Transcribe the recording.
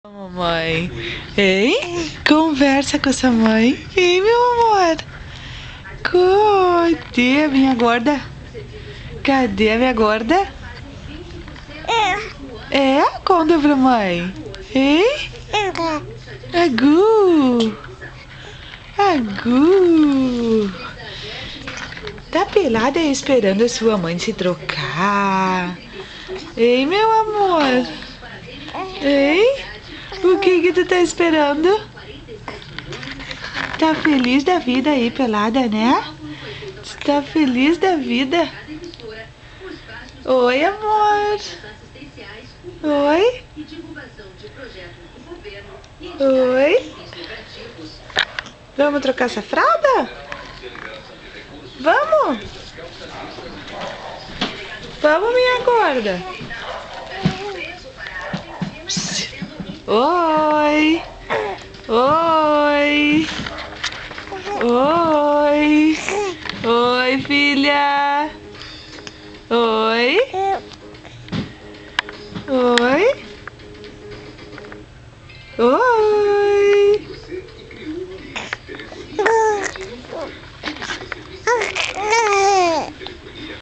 Mamãe, hein? Conversa com sua mãe. Hein, meu amor? Cadê a minha gorda? Cadê a minha gorda? É? Conta pra mãe. Hein? Agu! Agu! Tá pelada aí esperando a sua mãe se trocar. Hein, meu amor? Hein? O que tu tá esperando? Tá feliz da vida aí, pelada, né? Tá feliz da vida? Oi, amor. Oi? Oi? Vamos trocar essa fralda? Vamos? Vamos, minha gorda. Oi. Oi. Oi. Oi, filha. Oi. Oi. Oi.